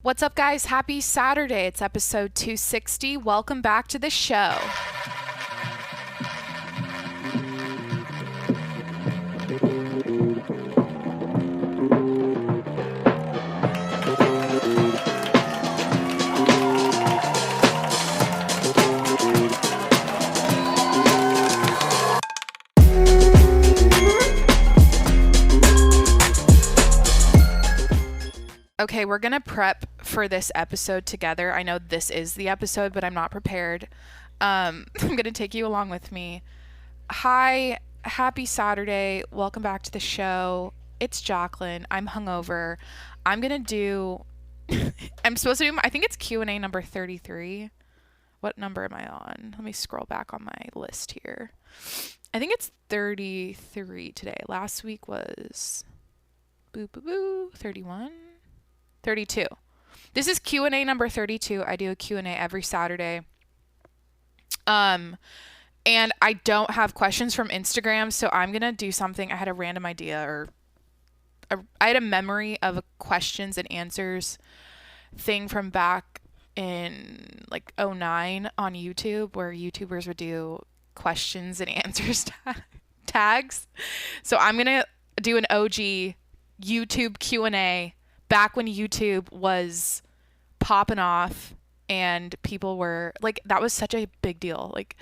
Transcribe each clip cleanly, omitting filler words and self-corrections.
What's up, guys? Happy Saturday. It's episode 260. Welcome back to the show. Okay, we're going to prep for this episode together. I know this is the episode, but I'm not prepared. I'm going to take you along with me. Hi, happy Saturday. Welcome back to the show. It's Jacqueline. I'm hungover. I'm going to do, I'm supposed to do, I think it's Q&A number 33. What number am I on? Let me scroll back on my list here. I think it's 33 today. Last week was 31. 32. This is Q&A number 32. I do a Q&A every Saturday. And I don't have questions from Instagram, so I'm going to do something. I had a random idea, I had a memory of a questions and answers thing from back in like 2009 on YouTube, where YouTubers would do questions and answers tags. So I'm going to do an OG YouTube Q&A back when YouTube was popping off and people were like, that was such a big deal. Like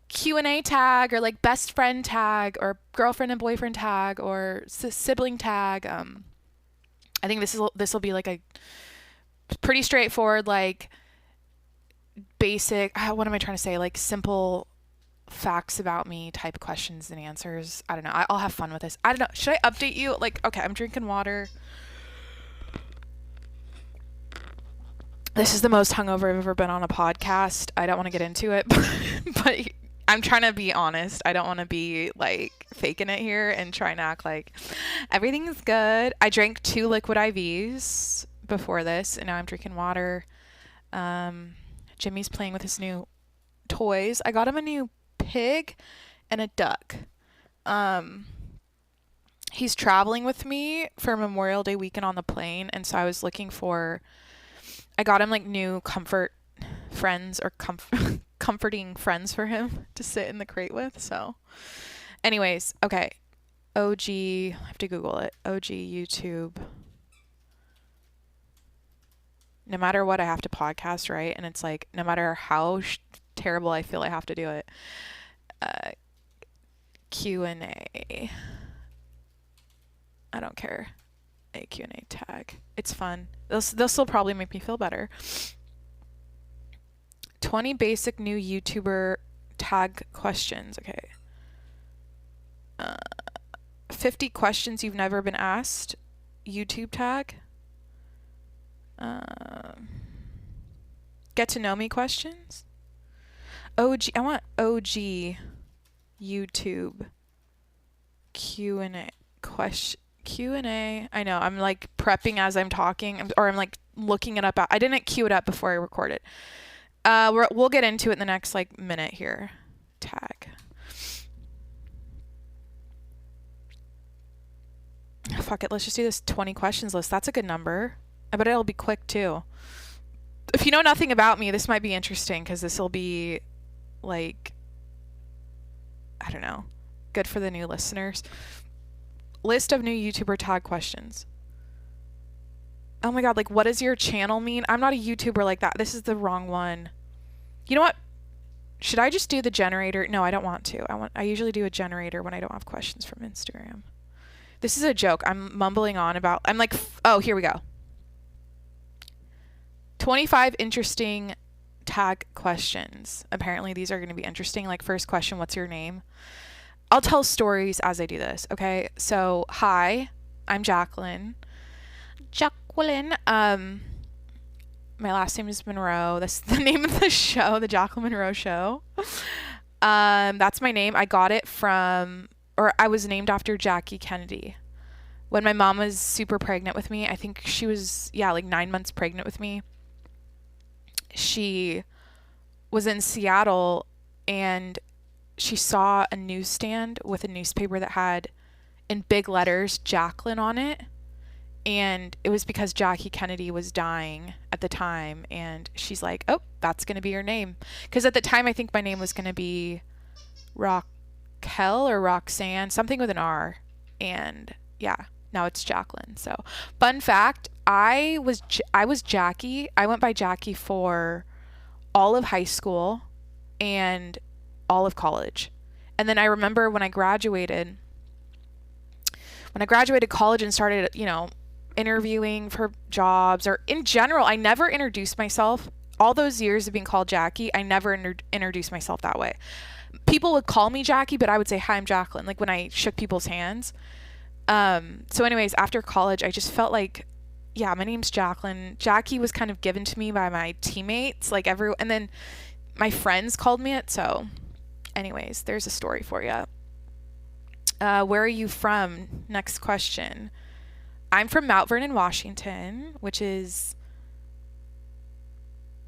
Q&A tag, or like best friend tag, or girlfriend and boyfriend tag, or sibling tag. I think this will be like a pretty straightforward, like basic, what am I trying to say? Like simple facts about me type questions and answers. I don't know. I'll have fun with this. I don't know. Should I update you? Like, okay, I'm drinking water. This is the most hungover I've ever been on a podcast. I don't want to get into it, but I'm trying to be honest. I don't want to be like faking it here and trying to act like everything's good. I drank 2 liquid IVs before this, and now I'm drinking water. Jimmy's playing with his new toys. I got him a new pig and a duck. He's traveling with me for Memorial Day weekend on the plane, and so I was looking for, I got him like new comfort friends, or comforting friends for him to sit in the crate with. So anyways, okay. OG, I have to Google it. OG YouTube. No matter what, I have to podcast, right? And it's like, no matter how terrible I feel, I have to do it. Q&A. I don't care. A Q&A tag. It's fun. This will probably make me feel better. 20 basic new YouTuber tag questions. Okay. 50 questions you've never been asked. YouTube tag. Get to know me questions. OG. I want OG YouTube Q&A question. Q&A. I know. I'm like prepping as I'm talking, or I'm like looking it up. I didn't queue it up before I recorded. We'll get into it in the next like minute here. Tag. Fuck it. Let's just do this 20 questions list. That's a good number. I bet it'll be quick too. If you know nothing about me, this might be interesting, because this will be like, I don't know, good for the new listeners. List of new YouTuber tag questions. Oh my god, like what does your channel mean? I'm not a YouTuber like that. This is the wrong one. You know what? Should I just do the generator? No, I don't want to. I usually do a generator when I don't have questions from Instagram. This is a joke. I'm mumbling on about, I'm like, oh, here we go. 25 interesting tag questions. Apparently these are going to be interesting. Like, first question, what's your name? I'll tell stories as I do this, okay? So, hi, I'm Jacqueline. My last name is Monroe. That's the name of the show, the Jacqueline Monroe Show. That's my name. I got it from, or I was named after Jackie Kennedy. When my mom was super pregnant with me, I think she was, like 9 months pregnant with me. She was in Seattle, and she saw a newsstand with a newspaper that had, in big letters, Jacqueline on it. And it was because Jackie Kennedy was dying at the time. And she's like, oh, that's going to be your name. Because at the time, I think my name was going to be Raquel or Roxanne, something with an R. And yeah, now it's Jacqueline. So fun fact, I was Jackie. I went by Jackie for all of high school and all of college. And then I remember when I graduated college and started, interviewing for jobs, or in general, I never introduced myself. All those years of being called Jackie, I never introduced myself that way. People would call me Jackie, but I would say, hi, I'm Jacqueline, like when I shook people's hands. So anyways, after college, I just felt like, yeah, my name's Jacqueline. Jackie was kind of given to me by my teammates, and then my friends called me it. So anyways, there's a story for you. Where are you from? Next question. I'm from Mount Vernon, Washington, which is,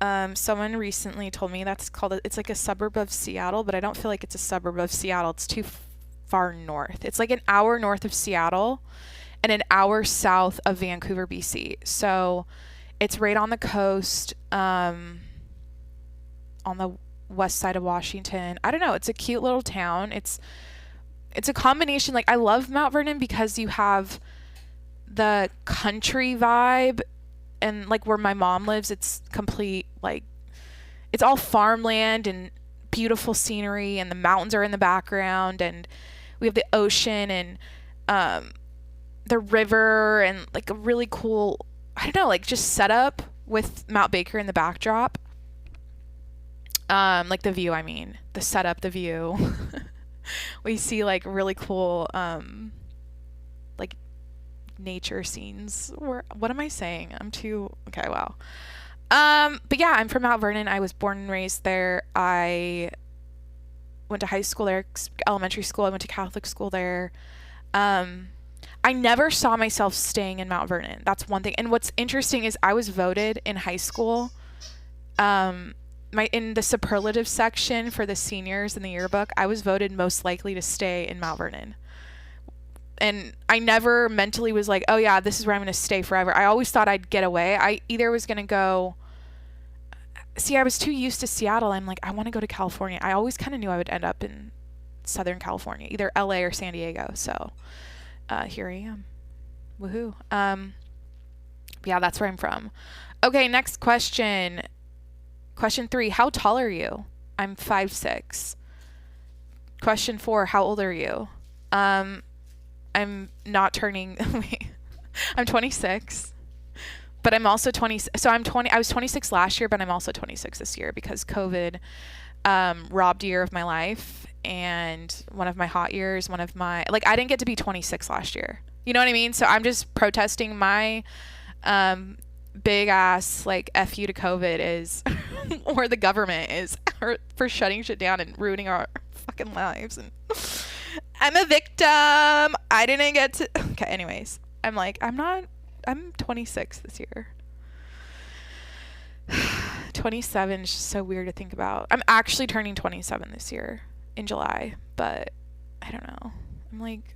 someone recently told me it's like a suburb of Seattle, but I don't feel like it's a suburb of Seattle. It's too far north. It's like an hour north of Seattle and an hour south of Vancouver, BC. So it's right on the coast, on the west side of Washington. I don't know. It's a cute little town. It's a combination. Like, I love Mount Vernon because you have the country vibe, and like where my mom lives, it's complete, like, it's all farmland and beautiful scenery, and the mountains are in the background, and we have the ocean and the river, and like a really cool, I don't know, like just setup with Mount Baker in the backdrop. Like the view, the setup, the view. We see like really cool, like nature scenes. What am I saying? Okay, wow. But yeah, I'm from Mount Vernon. I was born and raised there. I went to high school there, elementary school. I went to Catholic school there. I never saw myself staying in Mount Vernon. That's one thing. And what's interesting is I was voted in high school, in the superlative section for the seniors in the yearbook, I was voted most likely to stay in Mount Vernon. And I never mentally was like, oh yeah, this is where I'm going to stay forever. I always thought I'd get away. I either was going to go, I was too used to Seattle. I'm like, I want to go to California. I always kind of knew I would end up in Southern California, either LA or San Diego. So here I am. Woohoo. Yeah, that's where I'm from. Okay, next question. Question 3, how tall are you? I'm 5'6". Question 4, how old are you? I'm not turning, I'm 26, but I'm also 20. So I'm 20, I was 26 last year, but I'm also 26 this year because COVID robbed a year of my life, and one of my hot years, I didn't get to be 26 last year. You know what I mean? So I'm just protesting my big ass like F you to COVID is or the government is for shutting shit down and ruining our fucking lives. And I'm a victim. I didn't get to. Okay, anyways, I'm 26 this year. 27 is just so weird to think about. I'm actually turning 27 this year in July, but I don't know. I'm like,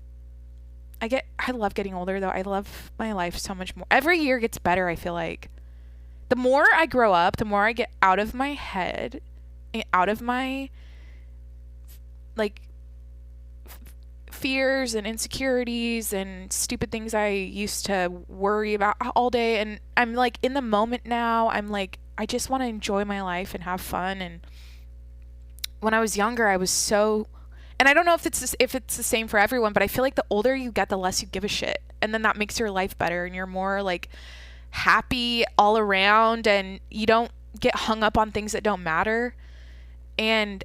I love getting older though. I love my life so much more. Every year gets better, I feel like. The more I grow up, the more I get out of my head, out of my like fears and insecurities and stupid things I used to worry about all day, and I'm like in the moment now. I'm like, I just want to enjoy my life and have fun. And when I was younger, I was so, and I don't know if it's the same for everyone, but I feel like the older you get, the less you give a shit. And then that makes your life better, and you're more like happy all around, and you don't get hung up on things that don't matter. And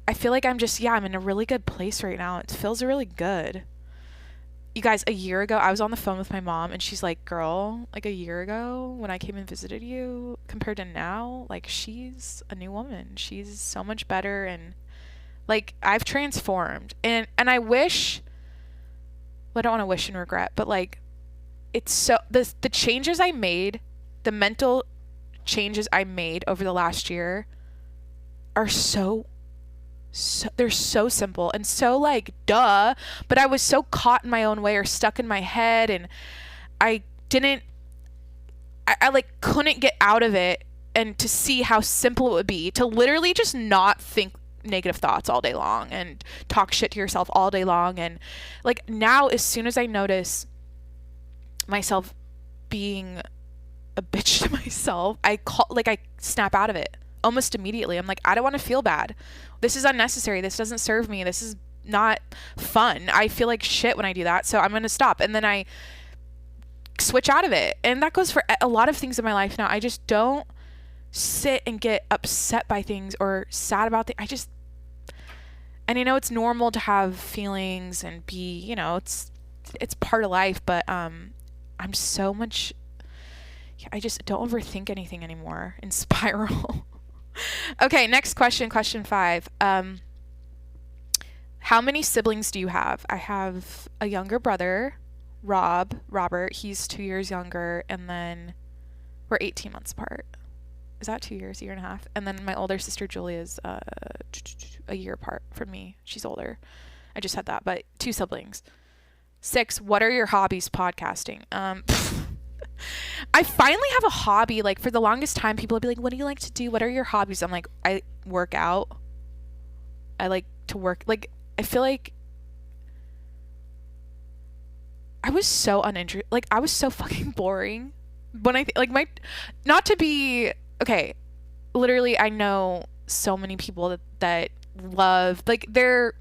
I feel like I'm in a really good place right now. It feels really good. You guys, a year ago, I was on the phone with my mom, and she's like, girl, like a year ago when I came and visited you compared to now, like she's a new woman. She's so much better, and like I've transformed. And I wish, well, I don't want to wish and regret, but like it's so, the changes I made, the mental changes I made over the last year are so they're so simple and so like duh, but I was so caught in my own way or stuck in my head, and I didn't, I like couldn't get out of it, and to see how simple it would be to literally just not think negative thoughts all day long and talk shit to yourself all day long. And like now, as soon as I notice myself being a bitch to myself, I snap out of it almost immediately. I'm like, I don't want to feel bad. This is unnecessary. This doesn't serve me. This is not fun. I feel like shit when I do that. So I'm going to stop. And then I switch out of it. And that goes for a lot of things in my life now. I just don't sit and get upset by things or sad about things. And I know it's normal to have feelings and be, you know, it's part of life, but I'm so much, I just don't overthink anything anymore and spiral. Okay, next question, question 5. How many siblings do you have? I have a younger brother, Robert. He's 2 years younger, and then we're 18 months apart. Is that 2 years, year and a half? And then my older sister, Julia, is a year apart from me. She's older. I just had that, but 2 siblings. 6, what are your hobbies podcasting? I finally have a hobby. Like, for the longest time, people would be like, what do you like to do? What are your hobbies? I'm like, I work out. I like to work. Like, I feel like I was so uninterested. Like, I was so fucking boring. When not to be, okay, literally, I know so many people that love, like, their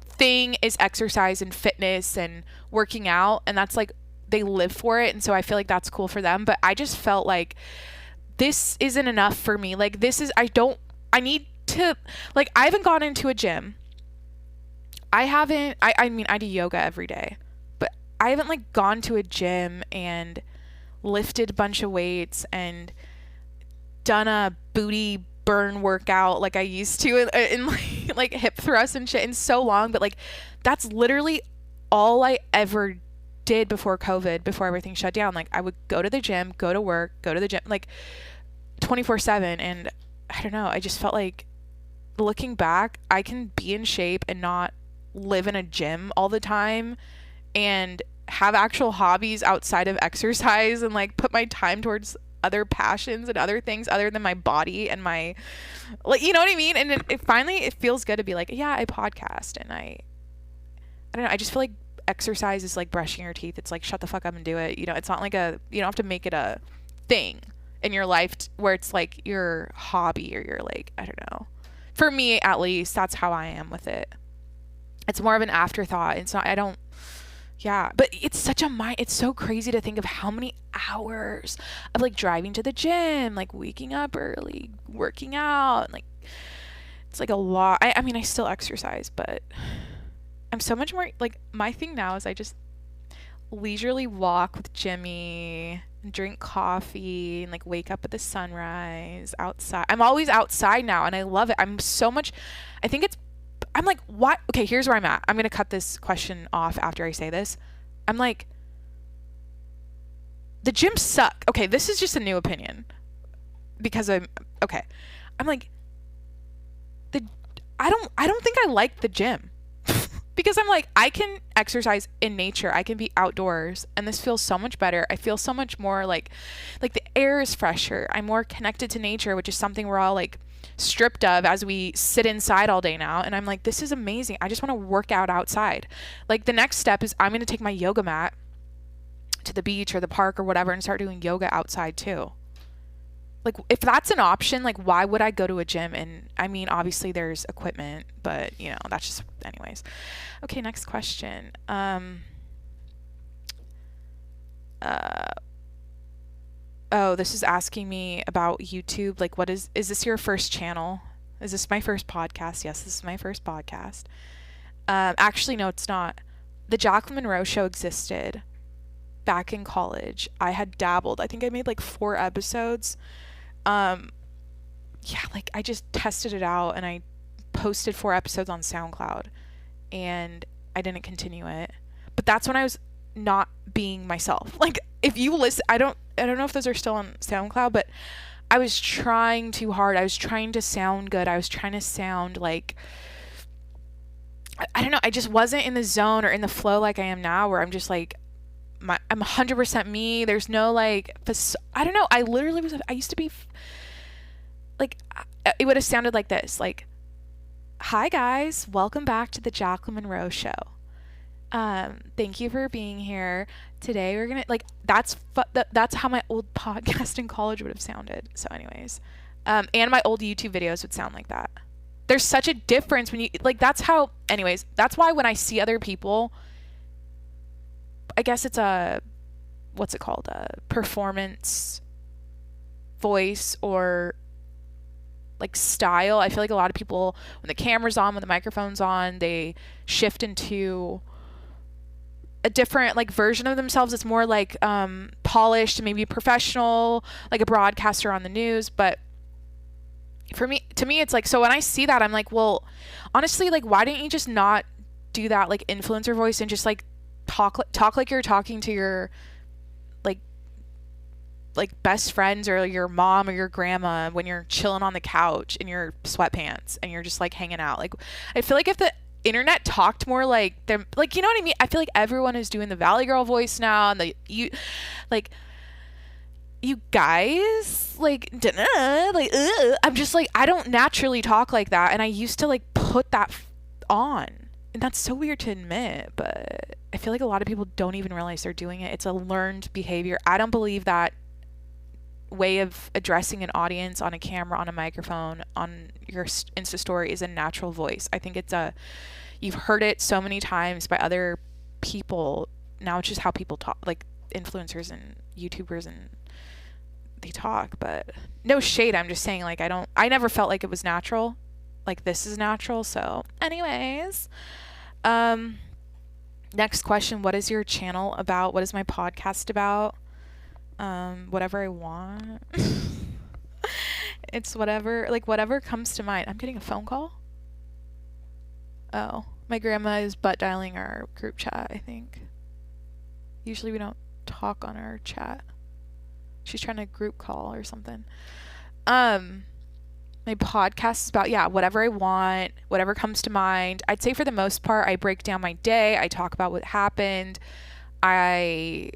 thing is exercise and fitness and working out. And that's like, they live for it, and so I feel like that's cool for them. But I just felt like this isn't enough for me. Like, I need to, like, I haven't gone into a gym. I mean, I do yoga every day, but I haven't like gone to a gym and lifted a bunch of weights and done a booty burn workout like I used to in like hip thrusts and shit in so long. But like, that's literally all I ever did before COVID, before everything shut down. Like, I would go to the gym, go to work, go to the gym, like 24/7. And I don't know, I just felt like, looking back, I can be in shape and not live in a gym all the time and have actual hobbies outside of exercise and like put my time towards other passions and other things other than my body and my, like, you know what I mean? And it finally, it feels good to be like, yeah, I podcast. And I don't know, I just feel like exercise is like brushing your teeth. It's like, shut the fuck up and do it. You know, it's not like you don't have to make it a thing in your life where it's like your hobby or your, like, I don't know. For me, at least, that's how I am with it. It's more of an afterthought. It's not, yeah, but it's so crazy to think of how many hours of like driving to the gym, like waking up early, working out, and like, it's like a lot. I mean, I still exercise, but I'm so much more, like, my thing now is I just leisurely walk with Jimmy and drink coffee and like wake up at the sunrise outside. I'm always outside now and I love it. I'm like, what? Okay, here's where I'm at. I'm going to cut this question off after I say this. I'm like, the gyms suck. Okay, this is just a new opinion because I'm like, I don't think I like the gym. Because I'm like, I can exercise in nature. I can be outdoors. And this feels so much better. I feel so much more like the air is fresher. I'm more connected to nature, which is something we're all like stripped of as we sit inside all day now. And I'm like, this is amazing. I just want to work out outside. Like, the next step is I'm going to take my yoga mat to the beach or the park or whatever and start doing yoga outside too. Like, if that's an option, like, why would I go to a gym? And I mean, obviously there's equipment, but you know, that's just, anyways. Okay, next question. This is asking me about YouTube. Like, is this your first channel? Is this my first podcast? Yes, this is my first podcast. Actually, no, it's not. The Jacqueline Monroe Show existed back in college. I had dabbled. I think I made like 4 episodes. Like, I just tested it out and I posted 4 episodes on SoundCloud and I didn't continue it. But that's when I was not being myself. Like, if you listen, I don't know if those are still on SoundCloud, but I was trying too hard. I was trying to sound good. I was trying to sound like, I don't know, I just wasn't in the zone or in the flow like I am now, where I'm just like, I'm 100% me. There's no like, I don't know. I used to be like, it would have sounded like this, like, hi guys, welcome back to the Jacqueline Monroe Show. Thank you for being here. Today we're gonna, like, that's how my old podcast in college would have sounded. So anyways, and my old YouTube videos would sound like that. There's such a difference when you, like, that's why when I see other people, I guess it's what's it called? A performance voice or like style. I feel like a lot of people, when the camera's on, when the microphone's on, they shift into a different like version of themselves. It's more like polished, maybe professional, like a broadcaster on the news. But to me, it's like, so when I see that, I'm like, well, honestly, like, why didn't you just not do that like influencer voice and just like talk like you're talking to your like best friends or your mom or your grandma when you're chilling on the couch in your sweatpants and you're just like hanging out. Like, I feel like if the internet talked more like them, like, you know what I mean? I feel like everyone is doing the Valley Girl voice now, and you guys, like, I'm just like, I don't naturally talk like that, and I used to like put that on, and that's so weird to admit, but I feel like a lot of people don't even realize they're doing it. It's a learned behavior. I don't believe that way of addressing an audience on a camera, on a microphone, on your Insta story is a natural voice. I think you've heard it so many times by other people. Now it's just how people talk, like influencers and YouTubers, and they talk. But no shade, I'm just saying, like, I never felt like it was natural. Like, this is natural. So anyways, next question. What is your channel about? What is my podcast about? Whatever I want. It's whatever comes to mind. I'm getting a phone call. Oh, my grandma is butt dialing our group chat, I think. Usually we don't talk on our chat. She's trying to group call or something. My podcast is about, whatever I want, whatever comes to mind. I'd say for the most part, I break down my day. I talk about what happened. I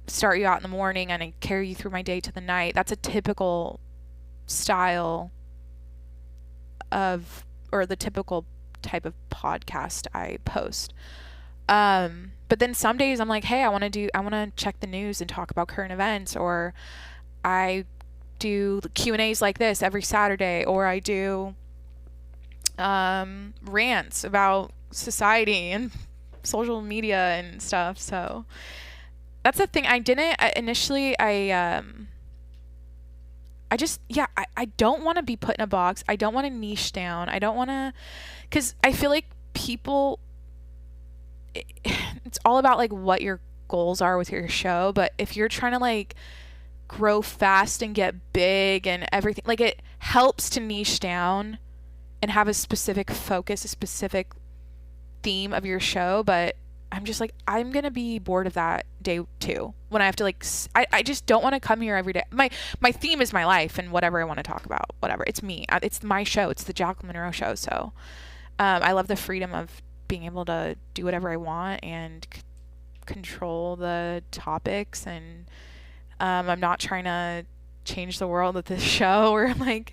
start you out in the morning and I carry you through my day to the night. That's a typical style or the typical type of podcast I post. But then some days I'm like, hey, I want to check the news and talk about current events, or I do Q&As like this every Saturday, or I do rants about society and social media and stuff. So that's the thing. I don't want to be put in a box. I don't want to niche down. I don't want to, because I feel like people, it's all about like what your goals are with your show. But if you're trying to like grow fast and get big and everything, like, it helps to niche down and have a specific focus, a specific theme of your show. But I'm just like, I'm going to be bored of that day too. When I have to like, I just don't want to come here every day. My theme is my life and whatever I want to talk about, whatever. It's me. It's my show. It's the Jacqueline Monroe Show. So I love the freedom of being able to do whatever I want and control the topics. And I'm not trying to change the world with this show or like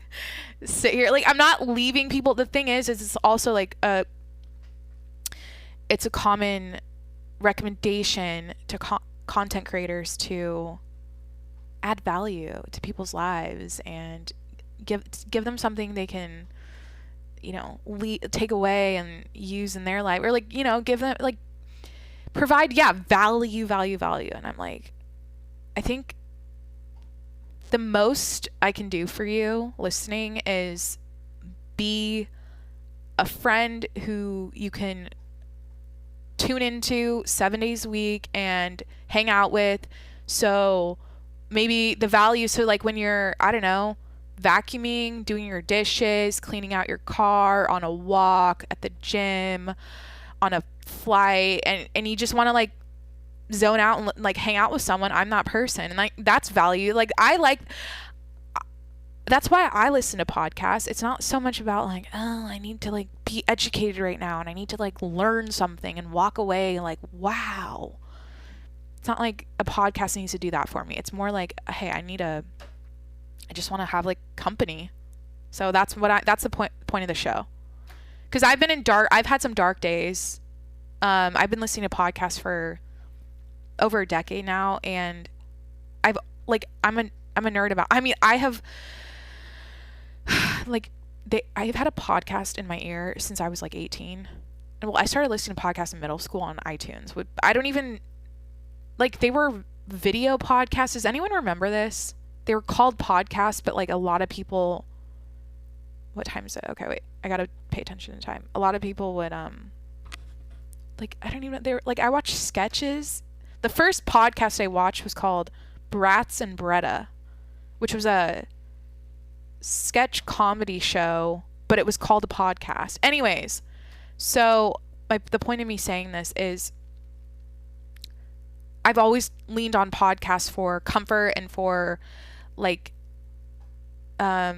sit here. Like, I'm not leaving people. The thing is it's also like it's a common recommendation to content creators to add value to people's lives and give them something they can, take away and use in their life, or like, give them, like, provide value. And I'm like, I think the most I can do for you listening is be a friend who you can tune into 7 days a week and hang out with. So maybe the value, so like when you're, I don't know, vacuuming, doing your dishes, cleaning out your car, on a walk, at the gym, on a flight, and you just want to like zone out and like hang out with someone, I'm that person. And like, that's value. Like, that's why I listen to podcasts. It's not so much about like, oh, I need to like be educated right now and I need to like learn something and walk away like, wow. It's not like a podcast needs to do that for me. It's more like, hey, I just want to have like company. So that's the point of the show. Because I've had some dark days. I've been listening to podcasts for over a decade now, and I'm a nerd about, I have I've had a podcast in my ear since I was like 18. And I started listening to podcasts in middle school on iTunes. I don't even, like, they were video podcasts. Does anyone remember this? They were called podcasts, but like a lot of people, what time is it? Okay, wait, I gotta pay attention to time. A lot of people would, like, I don't even know, they were, like, I watched sketches. The first podcast I watched was called Bratz and Bretta, which was a sketch comedy show, but it was called a podcast. Anyways, so the point of me saying this is I've always leaned on podcasts for comfort and for like I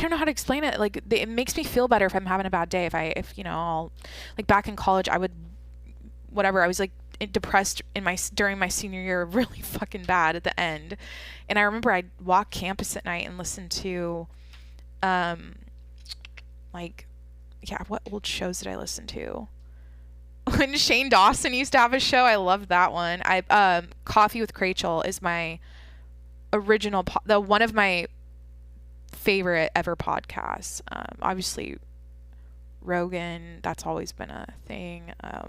don't know how to explain it. Like, it makes me feel better if I'm having a bad day. If I'll, like, back in college, I was like depressed during my senior year, really fucking bad at the end. And I remember I'd walk campus at night and listen to, what old shows did I listen to? When Shane Dawson used to have a show, I loved that one. Coffee with Rachel is my original, one of my favorite ever podcasts. Obviously Rogan, that's always been a thing. I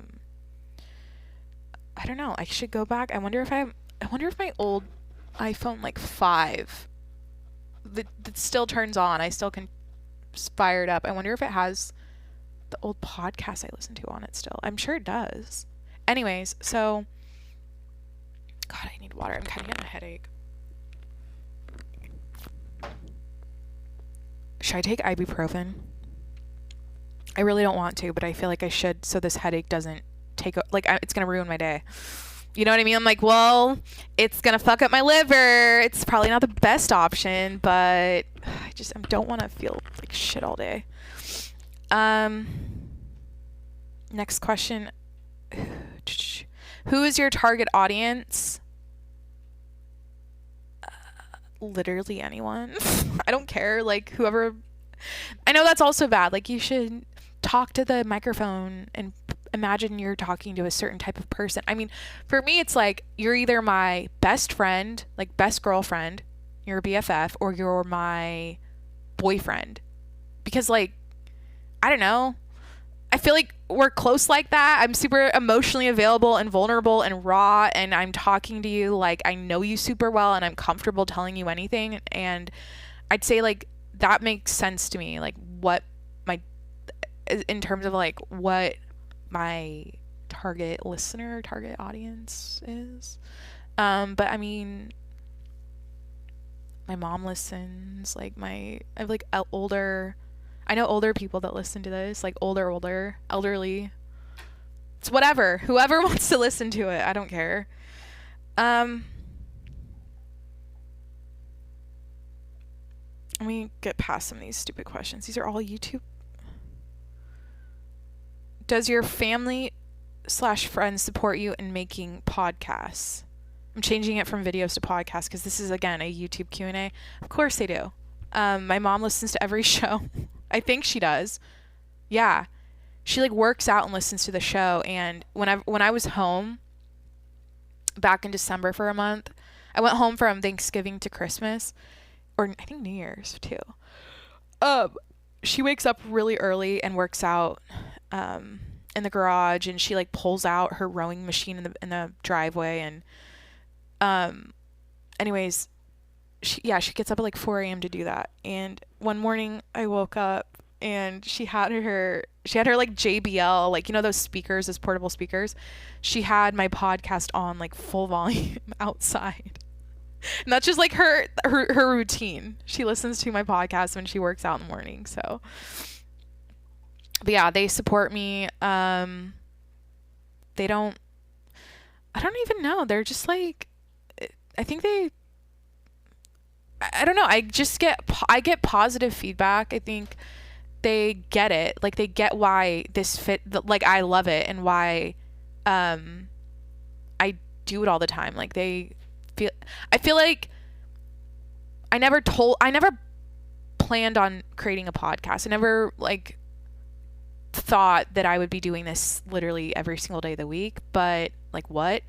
don't know. I should go back. I wonder if my old iPhone like 5 that still turns on. I still can fire it up. I wonder if it has the old podcast I listen to on it still. I'm sure it does. Anyways, so God, I need water. I'm kind of getting a headache. Should I take ibuprofen? I really don't want to, but I feel like I should, so this headache doesn't it's gonna ruin my day. You know what I mean? I'm like, well, it's gonna fuck up my liver. It's probably not the best option, but I don't want to feel like shit all day. Next question. Who is your target audience? Literally anyone. I don't care. Like, whoever. I know that's also bad. Like, you should talk to the microphone and imagine you're talking to a certain type of person. I mean, for me, it's like, you're either my best friend, like best girlfriend, you're a BFF, or you're my boyfriend. Because, like, I don't know. I feel like we're close like that. I'm super emotionally available and vulnerable and raw, and I'm talking to you like I know you super well, and I'm comfortable telling you anything. And I'd say, like, that makes sense to me, like, in terms of like what my target audience is. But I mean, my mom listens, like I have like I know older people that listen to this, like elderly. It's whatever. Whoever wants to listen to it, I don't care. Let me get past some of these stupid questions. These are all YouTube. Does your family/friends support you in making podcasts? I'm changing it from videos to podcasts because this is, again, a YouTube Q&A. Of course they do. My mom listens to every show. I think she does. Yeah. She like works out and listens to the show. And when I was home back in December for a month, I went home from Thanksgiving to Christmas, or I think New Year's too. She wakes up really early and works out in the garage, and she like pulls out her rowing machine in the driveway. And anyways, she gets up at like 4 a.m. to do that. And one morning I woke up and she had her like JBL, like, you know, those speakers, those portable speakers. She had my podcast on like full volume outside. And that's just like her routine. She listens to my podcast when she works out in the morning. So, but yeah, they support me. I don't even know. They're just like, I think I don't know. I get positive feedback. I think they get it. Like, they get why this fit, like, I love it, and why do it all the time. Like I feel like I never planned on creating a podcast. I never like thought that I would be doing this literally every single day of the week, but like what?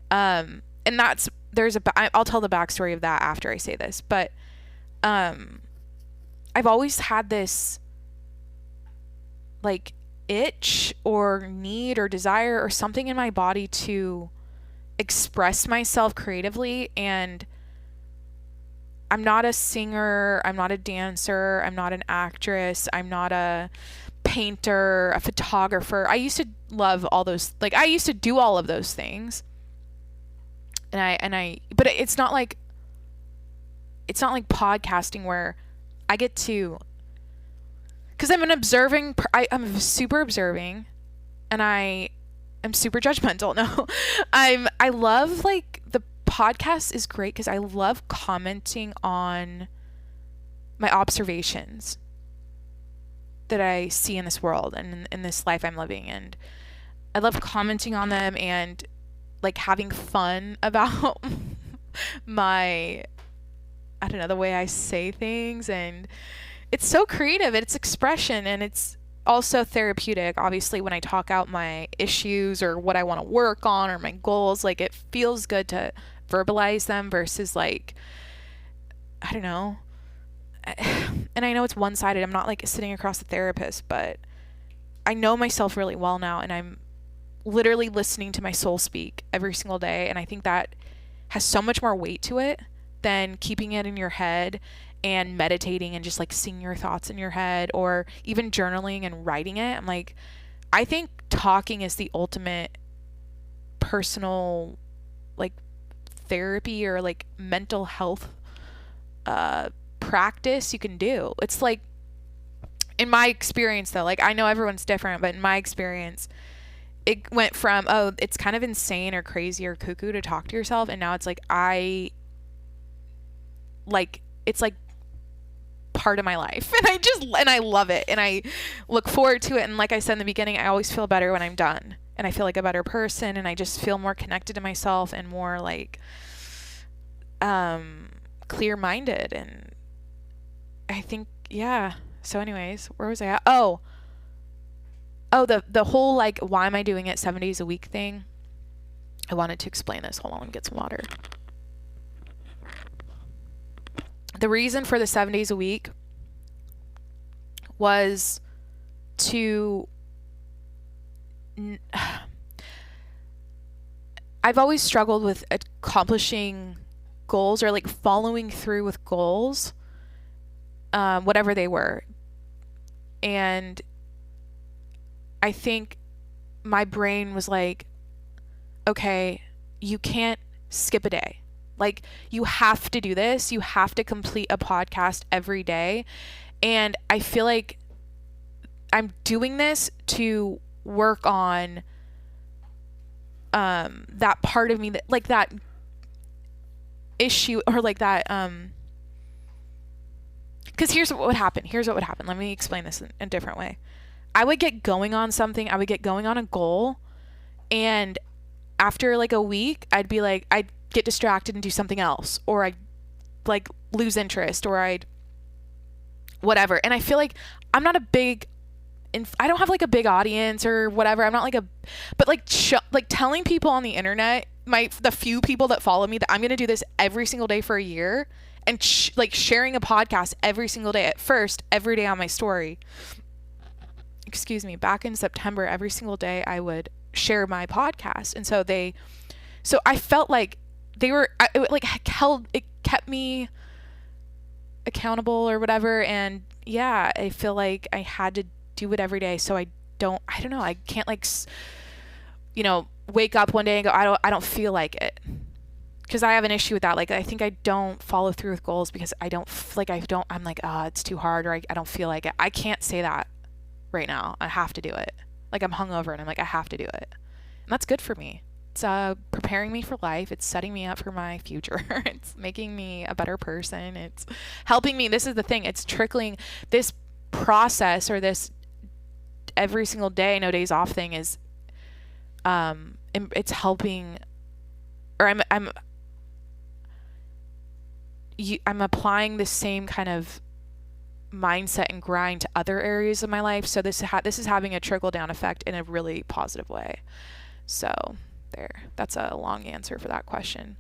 And I'll tell the backstory of that after I say this, but I've always had this like itch or need or desire or something in my body to express myself creatively. And I'm not a singer, I'm not a dancer, I'm not an actress, I'm not a painter, a photographer. I used to love all those, like I used to do all of those things. But it's not like podcasting where I get to, because I'm I'm super observing, and I am super judgmental. No, I love, like, the podcast is great because I love commenting on my observations that I see in this world and in this life I'm living. And I love commenting on them and like having fun about my, I don't know, the way I say things. And it's so creative, it's expression, and it's also therapeutic. Obviously, when I talk out my issues or what I want to work on or my goals, like it feels good to verbalize them versus like, I don't know. And I know it's one-sided. I'm not like sitting across the therapist, but I know myself really well now, and I'm literally listening to my soul speak every single day. And I think that has so much more weight to it than keeping it in your head and meditating and just like seeing your thoughts in your head, or even journaling and writing it. I'm like, I think talking is the ultimate personal like therapy or like mental health practice you can do. It's like, in my experience though, like I know everyone's different, but in my experience, it went from, oh, it's kind of insane or crazy or cuckoo to talk to yourself, and now it's like it's like part of my life, and I love it, and I look forward to it. And like I said in the beginning, I always feel better when I'm done, and I feel like a better person, and I just feel more connected to myself and more like clear-minded. And I think, yeah. So anyways, where was I at? Oh, the whole like, why am I doing it 7 days a week thing. I wanted to explain this. Hold on, let me get some water. The reason for the 7 days a week was to, I've always struggled with accomplishing goals or like following through with goals, whatever they were. And I think my brain was like, okay, you can't skip a day. Like, you have to do this. You have to complete a podcast every day. And I feel like I'm doing this to work on that part of me that, like, that issue, or like that, because here's what would happen. Let me explain this in a different way. I would get going on something. I would get going on a goal. And after like a week, I'd be like, I'd get distracted and do something else. Or I'd like lose interest, or I'd whatever. And I feel like I'm not a big, I don't have like a big audience or whatever. I'm not like but like telling people on the internet, the few people that follow me, that I'm going to do this every single day for a year, and like sharing a podcast every single day. At first, every day on my story. Excuse me, back in September, every single day I would share my podcast. And so I felt like it kept me accountable or whatever. And yeah, I feel like I had to do it every day. So I don't know. I can't like, wake up one day and go, I don't feel like it. Cause I have an issue with that. Like, I think I don't follow through with goals because I'm like, it's too hard, or I don't feel like it. I can't say that right now. I have to do it. Like, I'm hungover and I'm like, I have to do it. And that's good for me. It's preparing me for life. It's setting me up for my future. It's making me a better person. It's helping me. This is the thing. It's trickling. This process, or this every single day, no days off thing is, it's helping or I'm applying the same kind of mindset and grind to other areas of my life. So this is having a trickle down effect in a really positive way. So there, that's a long answer for that question.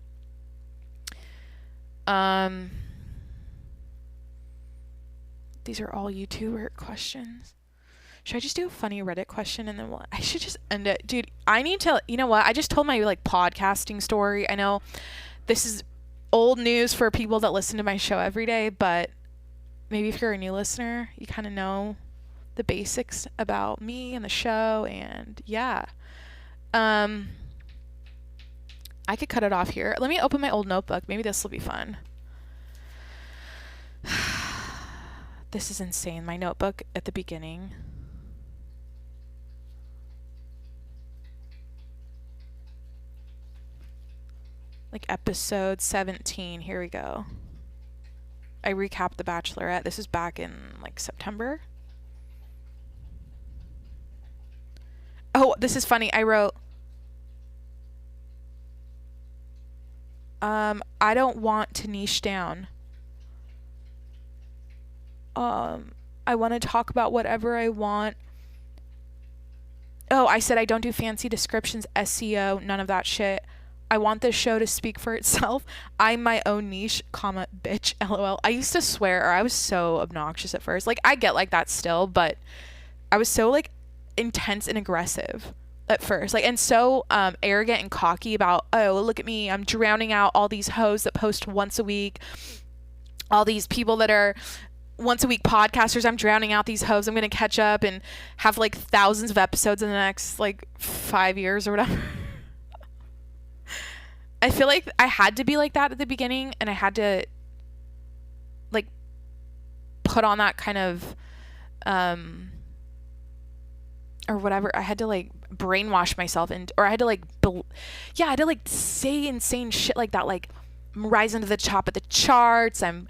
These are all YouTuber questions. Should I just do a funny Reddit question and then I should just end it? Dude, I need to, you know what? I just told my like podcasting story. I know this is old news for people that listen to my show every day, but maybe if you're a new listener, you kind of know the basics about me and the show, and yeah. I could cut it off here. Let me open my old notebook. Maybe this will be fun. This is insane. My notebook at the beginning. Like episode 17. Here we go. I recapped The Bachelorette. This is back in like September. Oh, this is funny. I wrote, I don't want to niche down. I want to talk about whatever I want. Oh, I said I don't do fancy descriptions, SEO, none of that shit. I want this show to speak for itself. I'm my own niche, comma, bitch, LOL. I used to swear, or I was so obnoxious at first. Like, I get like that still, but I was so, like, intense and aggressive at first. Like, and so arrogant and cocky about, oh, look at me. I'm drowning out all these hoes that post once a week. All these people that are once a week podcasters. I'm drowning out these hoes. I'm going to catch up and have, like, thousands of episodes in the next, like, 5 years or whatever. I feel like I had to be like that at the beginning, and I had to like put on that kind of or whatever. I had to like brainwash myself, or I had to like I had to like say insane shit like that, like I'm rising to the top of the charts, I'm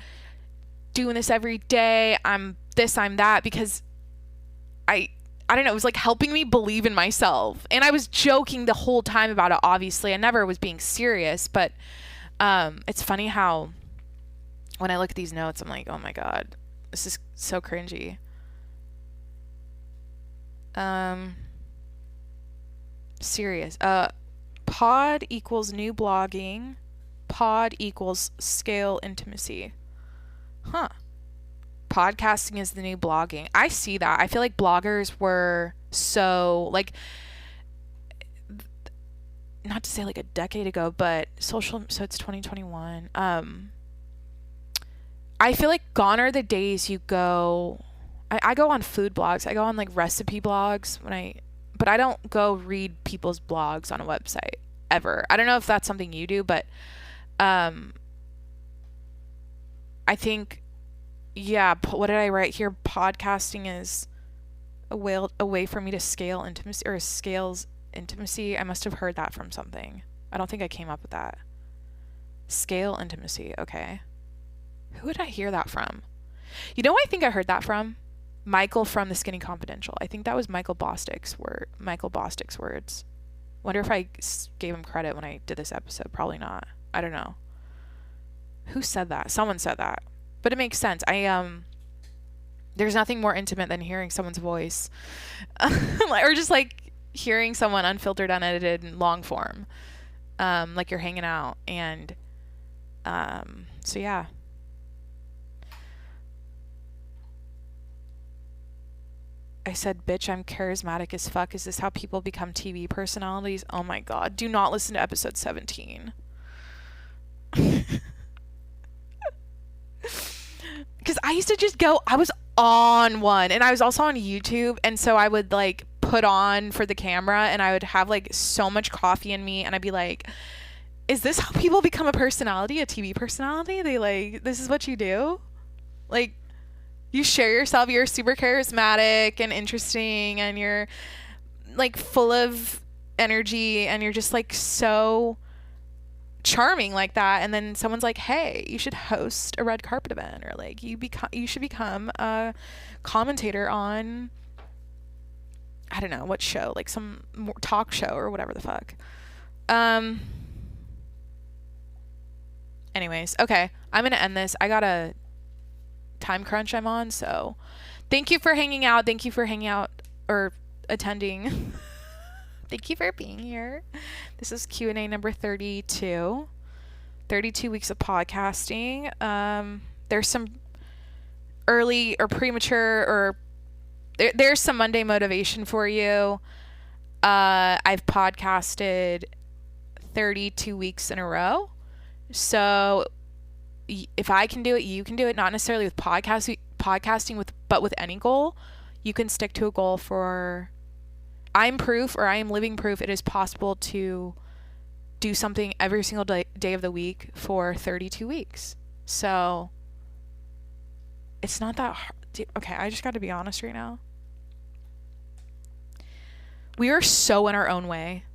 doing this every day, I'm this, I'm that, because I don't know, it was like helping me believe in myself. And I was joking the whole time about it, obviously. I never was being serious, but it's funny how when I look at these notes, I'm like, oh my God, this is so cringy. Serious. Pod equals new blogging. Pod equals scale intimacy. Huh. Podcasting is the new blogging. I see that. I feel like bloggers were so like, not to say like a decade ago, but so it's 2021. I feel like gone are the days you go, I go on food blogs. I go on like recipe blogs but I don't go read people's blogs on a website ever. I don't know if that's something you do, but I think, yeah, what did I write here? Podcasting is a way for me to scale intimacy, or scales intimacy. I must have heard that from something. I don't think I came up with that. Scale intimacy. Okay. Who would I hear that from? You know, I think I heard that from Michael from The Skinny Confidential. I think that was Michael Bostic's words. Wonder if I gave him credit when I did this episode. Probably not. I don't know. Who said that? Someone said that. But it makes sense. There's nothing more intimate than hearing someone's voice. Or just like hearing someone unfiltered, unedited, and long form. Like you're hanging out. And so yeah. I said, bitch, I'm charismatic as fuck. Is this how people become TV personalities? Oh my God. Do not listen to episode 17. Because I used to just go, I was on one, and I was also on YouTube, and so I would like put on for the camera, and I would have like so much coffee in me, and I'd be like, is this how people become a personality, a TV personality? They like, this is what you do? Like, you share yourself, you're super charismatic and interesting, and you're like full of energy, and you're just like so charming like that, and then someone's like, hey, you should host a red carpet event, or like you should become a commentator on, I don't know what show, like some talk show or whatever the fuck. Anyways, okay, I'm going to end this. I got a time crunch I'm on, so thank you for hanging out. Thank you for hanging out or attending. Thank you for being here. This is Q&A number 32. 32 weeks of podcasting. There's some early or premature or there's some Monday motivation for you. I've podcasted 32 weeks in a row. So if I can do it, you can do it. Not necessarily with podcasting but with any goal. You can stick to a goal for... I'm proof, or I am living proof, it is possible to do something every single day of the week for 32 weeks. So it's not that hard. Okay, I just got to be honest right now. We are so in our own way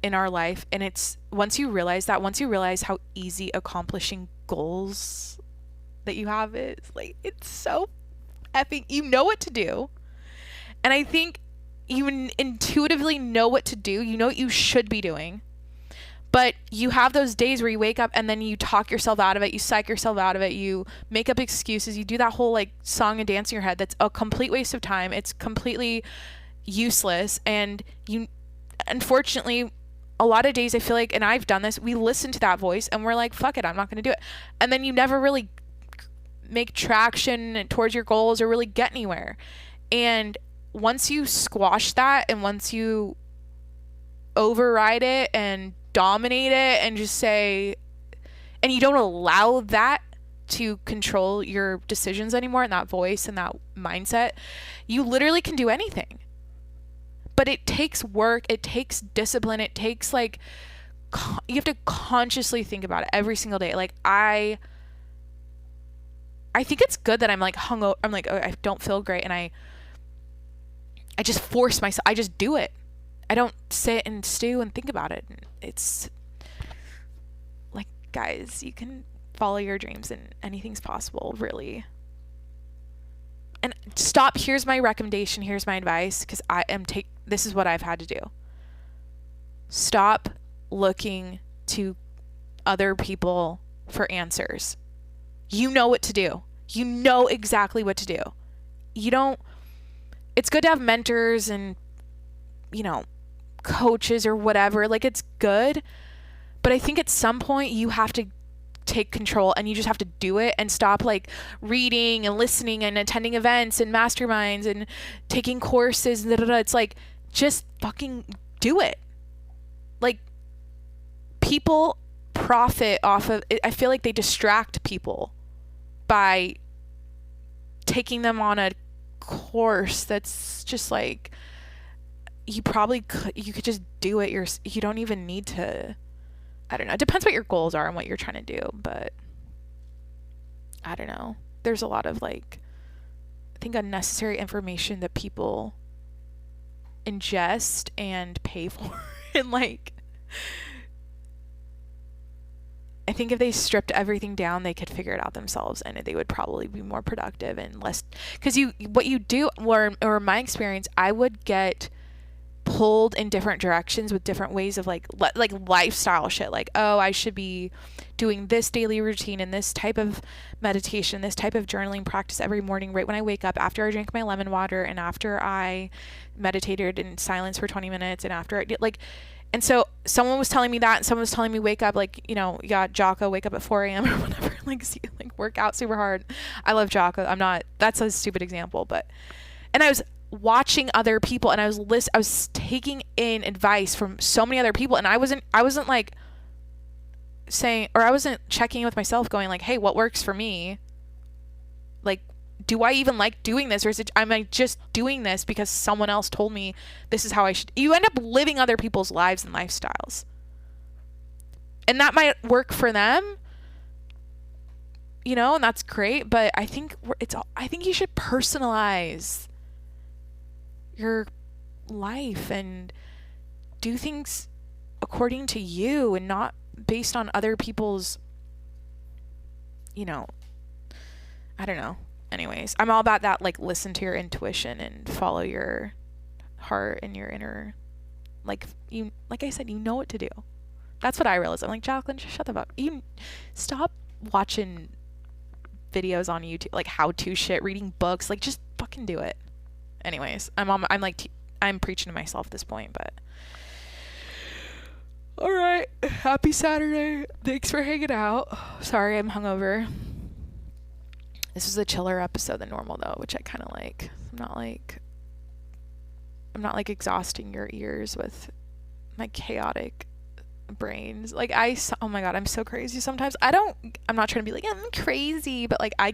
in our life, and it's once you realize how easy accomplishing goals that you have is, like, it's so effing, you know what to do. And I think you intuitively know what to do. You know what you should be doing. But you have those days where you wake up and then you talk yourself out of it. You psych yourself out of it. You make up excuses. You do that whole like song and dance in your head. That's a complete waste of time. It's completely useless. And you, unfortunately, a lot of days I feel like, and I've done this, we listen to that voice and we're like, fuck it, I'm not going to do it. And then you never really make traction towards your goals or really get anywhere. And once you squash that and once you override it and dominate it and just say, and you don't allow that to control your decisions anymore, and that voice and that mindset, you literally can do anything. But it takes work, it takes discipline, it takes like, you have to consciously think about it every single day. Like I think it's good that I'm like hungover, I'm like, oh, I don't feel great, and I just force myself. I just do it. I don't sit and stew and think about it. It's like, guys, you can follow your dreams and anything's possible, really. And stop. Here's my recommendation. Here's my advice, because this is what I've had to do. Stop looking to other people for answers. You know what to do. You know exactly what to do. It's good to have mentors and, coaches or whatever. Like, it's good. But I think at some point you have to take control and you just have to do it and stop like reading and listening and attending events and masterminds and taking courses. It's like, just fucking do it. Like, people profit off of it. I feel like they distract people by taking them on a course that's just like, you could just do it. You don't even need to, I don't know. It depends what your goals are and what you're trying to do, but I don't know. There's a lot of like, I think, unnecessary information that people ingest and pay for. And like, I think if they stripped everything down, they could figure it out themselves, and they would probably be more productive and less, because what you do, or in my experience, I would get pulled in different directions with different ways of like lifestyle shit. Like, oh, I should be doing this daily routine and this type of meditation, this type of journaling practice every morning, right when I wake up, after I drink my lemon water, and after I meditated in silence for 20 minutes, and after I did like, and so someone was telling me that, and someone was telling me wake up, like, Jocko, wake up at 4 a.m. or whatever, like work out super hard. I love Jocko. That's a stupid example, and I was watching other people, and I was taking in advice from so many other people, and I wasn't like saying, or I wasn't checking in with myself going like, hey, what works for me? Like, do I even like doing this, or am I just doing this because someone else told me this is how I should? You end up living other people's lives and lifestyles, and that might work for them, and that's great, but I think you should personalize your life and do things according to you and not based on other people's, I don't know. Anyways, I'm all about that, like, listen to your intuition and follow your heart and your inner, like I said, you know what to do. That's what I realized. I'm like, Jacqueline, just shut the fuck. You stop watching videos on YouTube, like how-to shit, reading books. Like, just fucking do it. Anyways, I'm preaching to myself at this point, but all right. Happy Saturday. Thanks for hanging out. Sorry, I'm hungover. This was a chiller episode than normal though, which I kind of like. I'm not like exhausting your ears with my chaotic brains. Like oh my god, I'm so crazy sometimes. I'm not trying to be like I'm crazy, but like I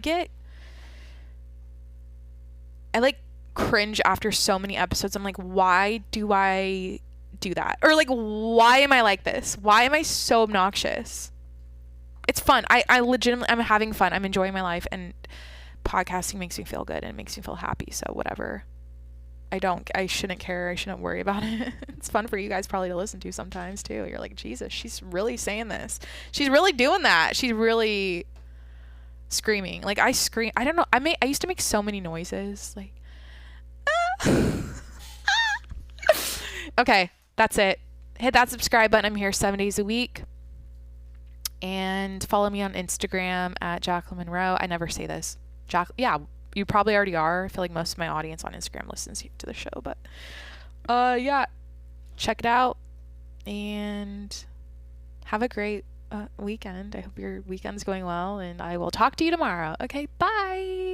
like cringe after so many episodes. I'm like, why do I do that? Or like, why am I like this? Why am I so obnoxious? It's fun. I legitimately, I'm having fun. I'm enjoying my life, and podcasting makes me feel good and it makes me feel happy. So whatever. I shouldn't care. I shouldn't worry about it. It's fun for you guys probably to listen to sometimes too. You're like, Jesus, she's really saying this. She's really doing that. She's really screaming. Like I scream. I don't know. I used to make so many noises. Like, okay, that's it. Hit that subscribe button. I'm here 7 days a week. And follow me on Instagram at Jacqueline Monroe. I never say this. Yeah, you probably already are. I feel like most of my audience on Instagram listens to the show, but yeah, check it out and have a great weekend. I hope your weekend's going well, and I will talk to you tomorrow. Okay, bye.